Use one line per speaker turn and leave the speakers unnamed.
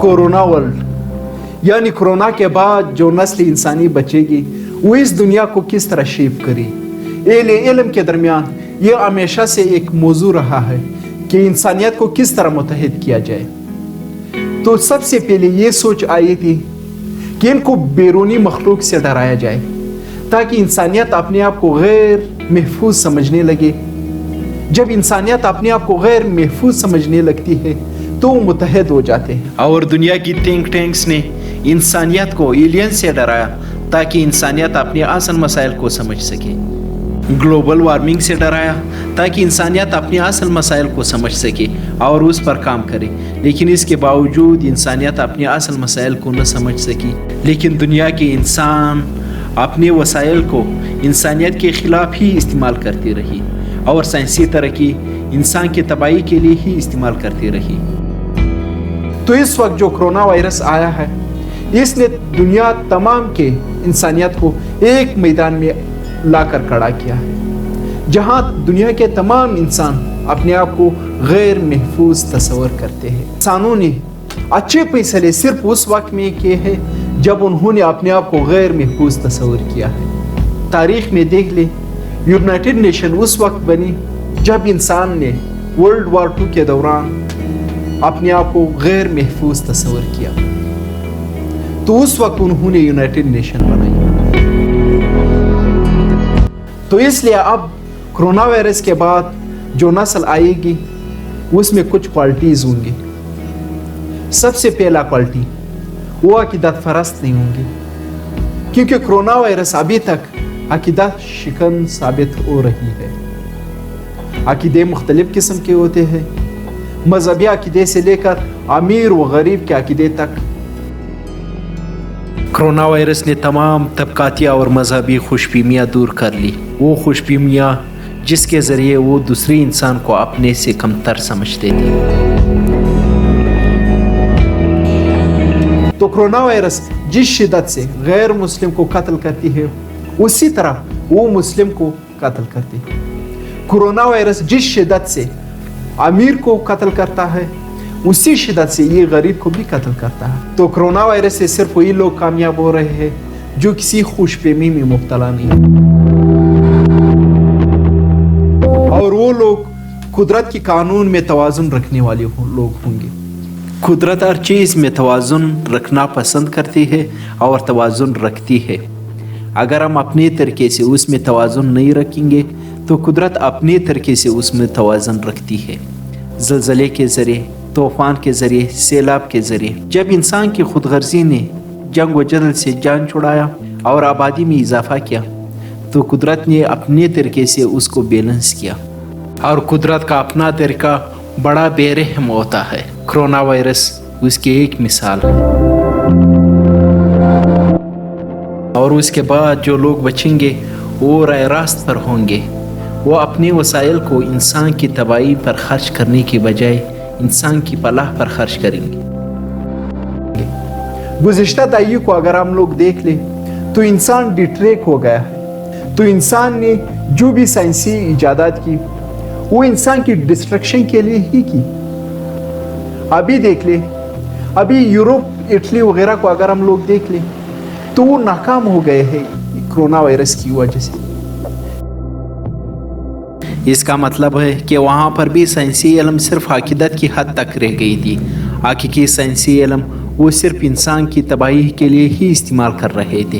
Corona world, यानी corona के बाद जो नस्ल इंसानी बचेगी वो इस दुनिया को किस तरह शेप करी। इल्म के दरमियान ये हमेशा से एक मौजू रहा है कि इंसानियत को किस तरह मुत्तहिद किया जाए। तो सबसे पहले ये सोच आई थी कि इनको बैरूनी मखलूक से डराया जाए ताकि इंसानियत अपने आप को गैर महफूज समझने लगे। जब इंसानियत अपने आप को गैर महफूज समझने लगती है तो वो मुत्तहद हो जाते हैं। और दुनिया की थिंक टैंक्स ने इंसानियत को एलियन से डराया ताकि इंसानियत अपने असल मसाइल को समझ सके। ग्लोबल वार्मिंग से डराया ताकि इंसानियत अपने असल मसाइल को समझ सके और उस पर काम करे, लेकिन इसके बावजूद इंसानियत अपने असल मसाइल को न समझ सकी। लेकिन दुनिया के इंसान अपने वसाइल को इंसानियत के ख़िलाफ़ ही इस्तेमाल करती रही और साइंसी तरक्की इंसान की तबाही के लिए ही इस्तेमाल करती रही। तो इस वक्त जो कोरोना वायरस आया है इसने दुनिया तमाम के इंसानियत को एक मैदान में लाकर खड़ा किया है, जहां दुनिया के तमाम इंसान अपने आप को गैर महफूज तस्वर करते हैं। इंसानों ने अच्छे फैसले सिर्फ उस वक्त में किए हैं जब उन्होंने अपने आप को गैर महफूज तस्वर किया है। तारीख में देख ले, यूनाइटेड नेशन उस वक्त बनी जब इंसान ने वर्ल्ड वॉर 2 के दौरान अपने आप को गैर महफूज तस्वर किया, तो उस वक्त उन्होंने यूनाइटेड नेशन बनाई। तो इसलिए अब कोरोना वायरस के बाद जो नस्ल आएगी उसमें कुछ क्वालिटीज़ होंगी। सबसे पहला क्वालिटी वो अकीदत फरस्त नहीं होंगी, क्योंकि कोरोना वायरस अभी तक अकीदत शिकन साबित हो रही है। अकीदे मुख्तलिफ किस्म के होते हैं, मजहबी अकीदे से लेकर अमीर व गरीब के अकीदे तक। कोरोना वायरस ने तमाम तबकाती और मजहबी खुशफहमियाँ दूर कर ली, वो खुशफहमियाँ जिसके ज़रिए वो दूसरे इंसान को अपने से कमतर समझते थे। तो कोरोना वायरस जिस शिद्दत से गैर मुस्लिम को कत्ल करती है उसी तरह वो मुस्लिम को कत्ल करती है। कोरोना वायरस जिस शिद्दत से अमीर को कत्ल करता है उसी शिद्दत से ये गरीब को भी कत्ल करता है। तो कोरोना वायरस से सिर्फ वही लोग कामयाब हो रहे हैं जो किसी खुशफहमी में मुब्तला नहीं, और वो लोग कुदरत के कानून में तवाज़ुन रखने वाले लोग होंगे। कुदरत हर चीज़ में तवाज़ुन रखना पसंद करती है और तवाज़ुन रखती है। अगर हम अपने तरीके से उसमें तवाज़ुन नहीं रखेंगे तो कुदरत अपने तरीके से उसमें तवाज़ुन रखती है। ज़लज़ले के ज़रिए, तूफ़ान के ज़रिए, सैलाब के ज़रिए। जब इंसान की खुदगर्जी ने जंग व जदल से जान छुड़ाया और आबादी में इजाफा किया तो कुदरत ने अपने तरीके से उसको बैलेंस किया, और कुदरत का अपना तरीका बड़ा बेरहम होता है। कोरोना वायरस उसकी एक मिसाल है। और उसके बाद जो लोग बचेंगे वो राह रास्त पर होंगे, वो अपने वसाइल को इंसान की तबाही पर खर्च करने की बजाय इंसान की फलाह पर खर्च करेंगे। गुज़िश्ता दहाई को अगर हम लोग देख लें तो इंसान डिट्रैक हो गया है। तो इंसान ने जो भी साइंसी इजादात की वो इंसान की डिस्ट्रक्शन के लिए ही की। अभी देख ले, अभी यूरोप, इटली वगैरह को अगर हम लोग देख लें तो वो नाकाम हो गए हैं कोरोना वायरस की वजह से। इसका मतलब है कि वहाँ पर भी साइंसी इल्म सिर्फ अकीदत की हद तक रह गई थी। हकीकी साइंसी इल्म वो सिर्फ इंसान की तबाही के लिए ही इस्तेमाल कर रहे थे।